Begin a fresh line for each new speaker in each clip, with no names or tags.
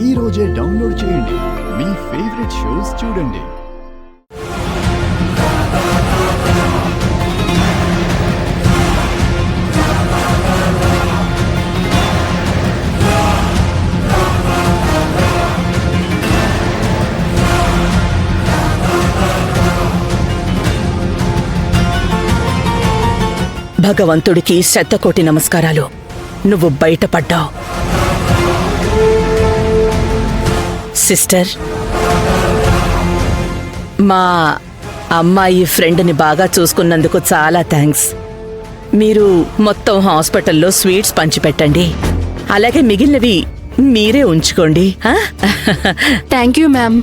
ఈ రోజే డౌన్లోడ్ చేయండి. మీ ఫేవరెట్ షోస్ చూడండి.
భగవంతుడికి శతకోటి నమస్కారాలు. నువ్వు బయటపడ్డావు. సిస్టర్, మా అమ్మాయి ఫ్రెండ్ని బాగా చూసుకున్నందుకు చాలా థ్యాంక్స్. మీరు మొత్తం హాస్పిటల్లో స్వీట్స్ పంచిపెట్టండి. అలాగే మిగిలినవి మీరే ఉంచుకోండి.
Thank you ma'am.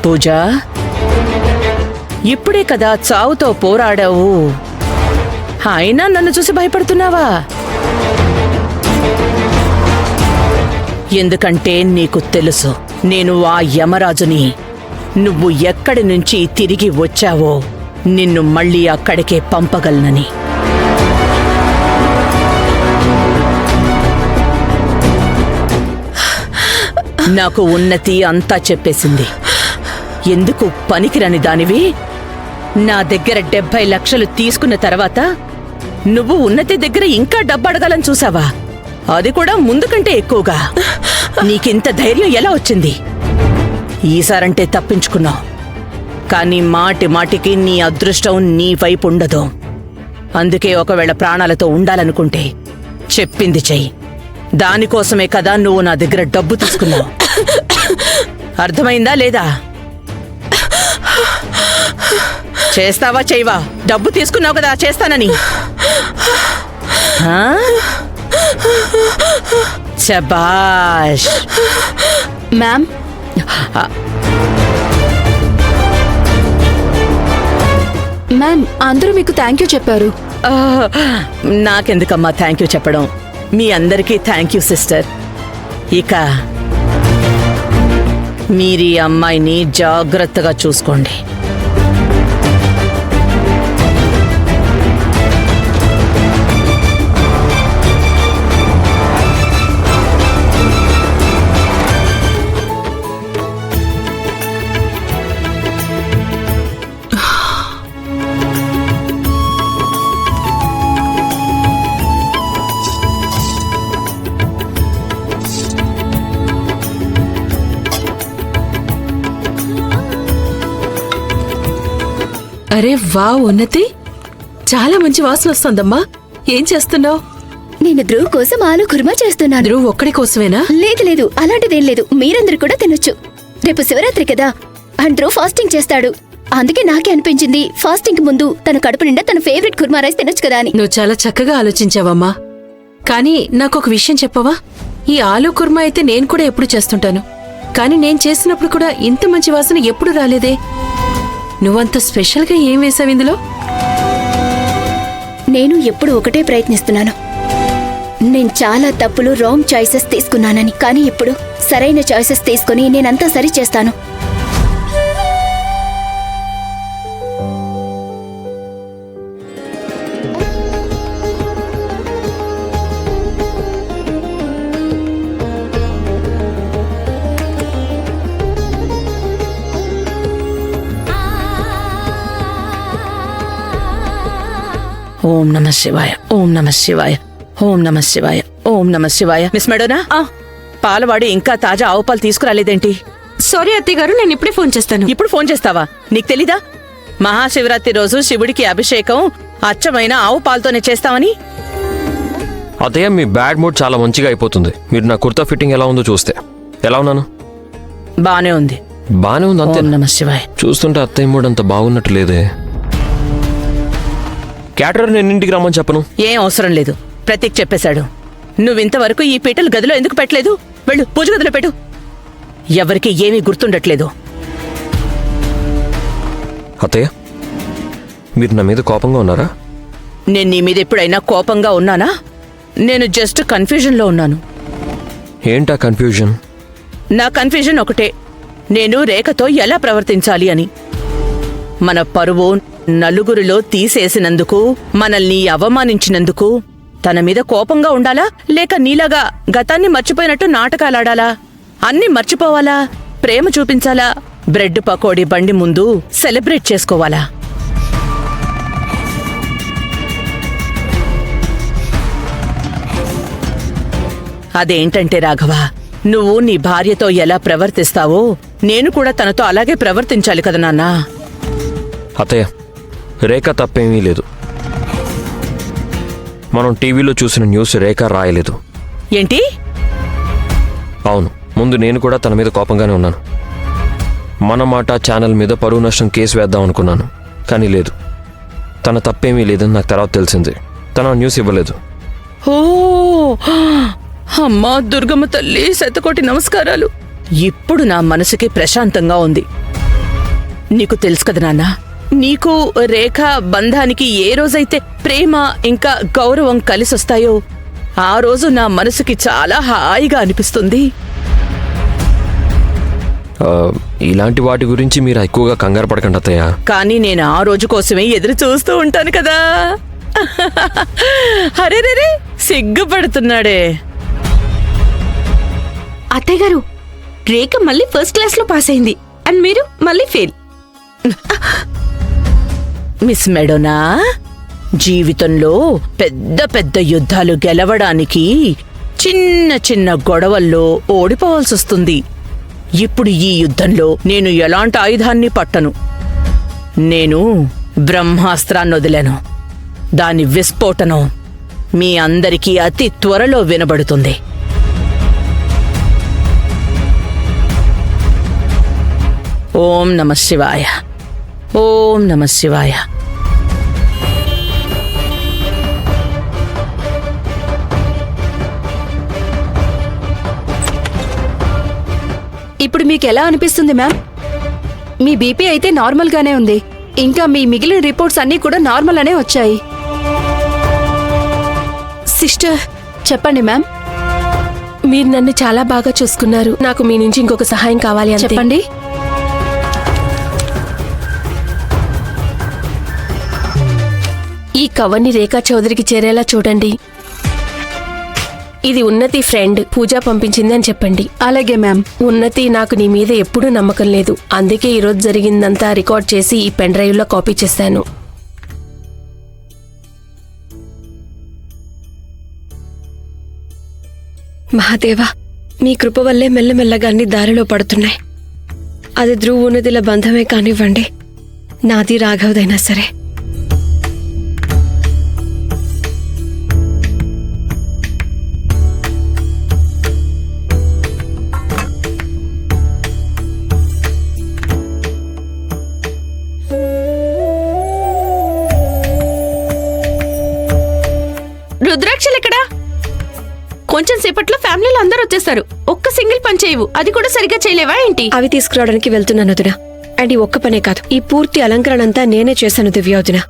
పూజ, ఇప్పుడే కదా చావుతో పోరాడావు, అయినా నన్ను చూసి భయపడుతున్నావా? ఎందుకంటే నీకు తెలుసు, నేను ఆ యమరాజుని. నువ్వు ఎక్కడి నుంచి తిరిగి వచ్చావో నిన్ను మళ్ళీ అక్కడికే పంపగలనని. నాకు ఉన్నతి అంతా చెప్పేసింది. ఎందుకు పనికిరాని దానివి? నా దగ్గర 70 లక్షలు తీసుకున్న తర్వాత నువ్వు ఉన్నతి దగ్గర ఇంకా డబ్బు అడగాలని చూసావా? అది కూడా ముందు కంటే ఎక్కువగా. నీకింత ధైర్యం ఎలా వచ్చింది? ఈసారంటే తప్పించుకున్నావు, కానీ మాటి మాటికి నీ అదృష్టం నీ వైపు ఉండదు. అందుకే ఒకవేళ ప్రాణాలతో ఉండాలనుకుంటే చెప్పింది చెయ్యి. దానికోసమే కదా నువ్వు నా దగ్గర డబ్బు తీసుకున్నావు. అర్థమైందా లేదా? చేస్తావా చెయ్యవా? డబ్బు తీసుకున్నావు కదా, చేస్తానని. శబాష్
మ్యామ్. మ్యామ్, అందరూ మీకు థ్యాంక్ యూ చెప్పారు.
నాకెందుకమ్మా థ్యాంక్ యూ చెప్పడం? మీ అందరికీ థ్యాంక్ యూ సిస్టర్. ఇక మీరీ అమ్మాయిని జాగ్రత్తగా చూసుకోండి.
అరే వా ఉన్నతి, చాలా మంచి వాసన వస్తుందమ్మా. ఏం చేస్తున్నావు?
నేను ధ్రువ్ కోసం ఆలు కుర్మా చేస్తున్నాను.
ధ్రువ్ ఒక్కడి కోసమేనా?
లేదు లేదు, అలాంటిదేం లేదు. మీరందరూ కూడా తినొచ్చు. రేపు శివరాత్రి కదా, అండ్ ధ్రువ్ ఫాస్టింగ్ చేస్తాడు. అందుకే నాకే అనిపించింది ఫాస్టింగ్ ముందు తన కడుపు నిండా తన ఫేవరెట్ కుర్మా రైస్ తినొచ్చు కదా అని.
నువ్వు చాలా చక్కగా ఆలోచించావమ్మా. కానీ నాకొక విషయం చెప్పవా? ఈ ఆలు కుర్మా అయితే నేను కూడా ఎప్పుడు చేస్తుంటాను, కానీ నేను చేసినప్పుడు కూడా ఇంత మంచి వాసన ఎప్పుడు రాలేదే. నువ్వంత స్పెషల్గా ఏం వేసావు ఇందులో?
నేను ఎప్పుడు ఒకటే ప్రయత్నిస్తున్నాను. నేను చాలా తప్పులు, రాంగ్ చాయిసెస్ తీసుకున్నానని. కానీ ఇప్పుడు సరైన చాయిసెస్ తీసుకుని నేనంతా సరి చేస్తాను.
ఓం నమ శివాయ, ఓం నమ శివాయ, ఓం నమ శివాయ, ఓం నమ శివాయ. మిస్ మెడోనా, పాలవాడు ఇంకా తాజా ఆవు పాలు తీసుకురాలేదేంటి?
సారీ అత్తయ్య గారు, నేను ఇప్పుడే ఫోన్ చేస్తాను.
ఇప్పుడు ఫోన్ చేస్తావా? నీకు తెలీదా మహాశివరాత్రి రోజు శివుడికి అభిషేకం అచ్చమైన ఆవు పాలతోనే చేస్తామని?
అత్తయ్య, మీ బ్యాడ్ మూడ్ చాలా మంచిగా అయిపోతుంది. మీరు నా కుర్తా ఫిట్టింగ్ ఎలా ఉందో చూస్తే. ఎలా ఉన్నాను?
బానే ఉంది.
బానే ఉంది అంతే.
ఓం నమ శివాయ.
చూస్తుంటే అత్తయ్య మూడ్ అంత బాగున్నట్టు లేదే. క్యాటరర్ నేను ఇంటికి రమ్మని చెప్పను.
ఏం అవసరం లేదు, ప్రతీక్ చెప్పేశాడు. నువ్వింతవరకు ఈ పీటలు గదిలో ఎందుకు పెట్టలేదు? వెళ్ళు, పూజ గదిలో పెట్టు. ఎవరికి ఏమీ గుర్తుండట్లేదు.
అత్తయ్య, మీరు నా మీద కోపంగా ఉన్నారా?
నేను నీ మీద ఎప్పుడైనా కోపంగా ఉన్నానా? నేను జస్ట్ కన్ఫ్యూజన్లో ఉన్నాను.
ఏంటా కన్ఫ్యూజన్?
నా కన్ఫ్యూజన్ ఒకటే, నేను రేఖతో ఎలా ప్రవర్తించాలి అని. మన పరువు, నలుగురిలో తీసేసినందుకు, మనల్ని అవమానించినందుకు తన మీద కోపంగా ఉండాలా, లేక నీలాగా గతాన్ని మర్చిపోయినట్టు నాటకాలాడాలా? అన్నీ మర్చిపోవాలా? ప్రేమ చూపించాలా? బ్రెడ్ పకోడీ బండి ముందు సెలబ్రేట్ చేసుకోవాలా? అదేంటంటే రాఘవ, నువ్వు నీ భార్యతో ఎలా ప్రవర్తిస్తావో నేను కూడా తనతో అలాగే ప్రవర్తించాలి కదా నాన్నా.
అత్తయ్య, రేఖ తప్పేమీ లేదు. మనం టీవీలో చూసిన న్యూస్ రేఖ రాయలేదు.
ఏంటి?
అవును, ముందు నేను కూడా తన మీద కోపంగానే ఉన్నాను. మన మాట ఛానల్ మీద పరువు నష్టం కేసు వేద్దాం అనుకున్నాను, కానీ లేదు. తన తప్పేమీ లేదని నాకు తర్వాత తెలిసింది. తన న్యూస్ ఇవ్వలేదు.
ఓ అమ్మా దుర్గమ్మ తల్లి, శతకోటి నమస్కారాలు. ఇప్పుడు నా మనసుకి ప్రశాంతంగా ఉంది. నీకు తెలుసు కదా నాన్న, నీకు రేఖ బంధానికి ఏ రోజైతే ప్రేమ ఇంకా గౌరవం కలిసొస్తాయో ఆ రోజు నా మనసుకి చాలా హాయిగా అనిపిస్తుంది.
ఇలాంటి వాటి గురించి మీరు ఎక్కువగా కంగారు పడకండి అత్తయ్య.
కానీ నేను ఆ రోజు కోసమే ఎదురు చూస్తూ ఉంటాను కదా. అరేరేరే, సిగ్గుపడుతున్నాడే.
అత్తయ్య గారు, రేఖ మళ్ళీ ఫస్ట్ క్లాస్ లో పాస్ అయింది అండ్ మీరు మళ్ళీ ఫెయిల్.
మిస్ మెడోనా, జీవితంలో పెద్ద పెద్ద యుద్ధాలు గెలవడానికి చిన్న చిన్న గొడవల్లో ఓడిపోవాల్సొస్తుంది. ఇప్పుడు ఈ యుద్ధంలో నేను ఎలాంటి ఆయుధాన్ని పట్టను. నేను బ్రహ్మాస్త్రాన్ని వదిలాను. దాని విస్ఫోటనం మీ అందరికీ అతి త్వరలో వినబడుతుంది. ఓం నమః శివాయ. ఓం నమః శివాయ.
ఇప్పుడు మీకు ఎలా అనిపిస్తుంది మ్యామ్? మీ బీపీ అయితే నార్మల్ గానే ఉంది. ఇంకా మీ మిగిలిన రిపోర్ట్స్ అన్నీ కూడా నార్మల్ అనే వచ్చాయి.
సిస్టర్,
చెప్పండి మ్యామ్.
మీరు నన్ను చాలా బాగా చూసుకున్నారు. నాకు మీ నుంచి ఇంకొక సహాయం కావాలి అంతే.
చెప్పండి.
ఈ కవర్ని రేఖా చౌదరికి చేరేలా చూడండి. ఇది ఉన్నతి ఫ్రెండ్ పూజ పంపించింది అని చెప్పండి.
అలాగే మ్యామ్.
ఉన్నతి, నాకు నీ మీద ఎప్పుడూ నమ్మకం లేదు. అందుకే ఈరోజు జరిగిందంతా రికార్డ్ చేసి ఈ పెన్ డ్రైవ్లో కాపీ చేశాను. మహాదేవా, మీ కృప వల్లే మెల్లమెల్లగా అన్ని దారిలో పడుతున్నాయి. అది ధ్రువ ఉన్నతిల బంధమే కానివ్వండి, నాది రాఘవదైనా సరే. రుద్రాక్షలు ఎక్కడా? కొంచెం సేపట్లో ఫ్యామిలీలో అందరూ వచ్చేస్తారు. ఒక్క సింగిల్ పని చేయవు, అది కూడా సరిగ్గా చేయలేవా ఏంటి?
అవి తీసుకురావడానికి వెళ్తున్నాను వదినా. అండ్ ఈ ఒక్క పనే కాదు, ఈ పూర్తి అలంకరణ అంతా నేనే చేశాను దివ్య వదినా.